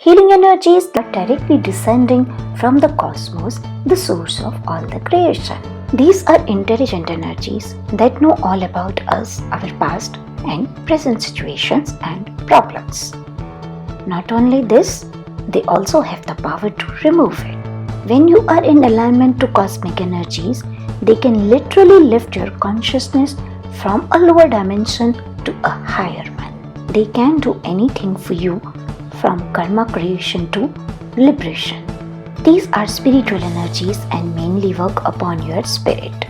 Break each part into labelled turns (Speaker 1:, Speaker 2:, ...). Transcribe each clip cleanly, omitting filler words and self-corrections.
Speaker 1: Healing energies are directly descending from the cosmos, the source of all the creation. These are intelligent energies that know all about us, our past and present situations and problems. Not only this, they also have the power to remove it. When you are in alignment to cosmic energies, they can literally lift your consciousness from a lower dimension to a higher one. They can do anything for you, from karma creation to liberation. These are spiritual energies and mainly work upon your spirit.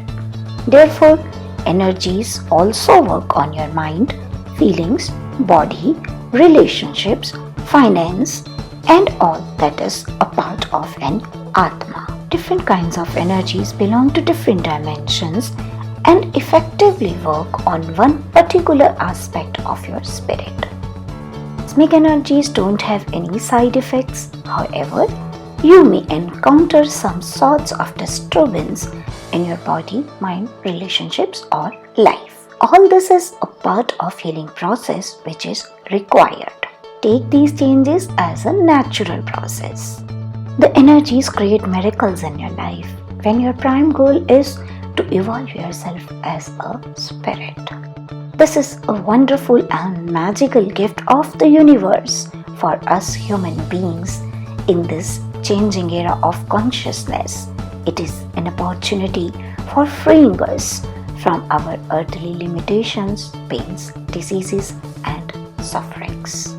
Speaker 1: Therefore, energies also work on your mind, feelings, body, relationships, finance, and all that is a part of an Atma. Different kinds of energies belong to different dimensions and effectively work on one particular aspect of your spirit. Cosmic energies don't have any side effects. However, you may encounter some sorts of disturbance in your body, mind, relationships, or life. All this is a part of healing process which is required. Take these changes as a natural process. The energies create miracles in your life when your prime goal is to evolve yourself as a spirit. This is a wonderful and magical gift of the universe for us human beings in this changing era of consciousness. It is an opportunity for freeing us from our earthly limitations, pains, diseases, and sufferings.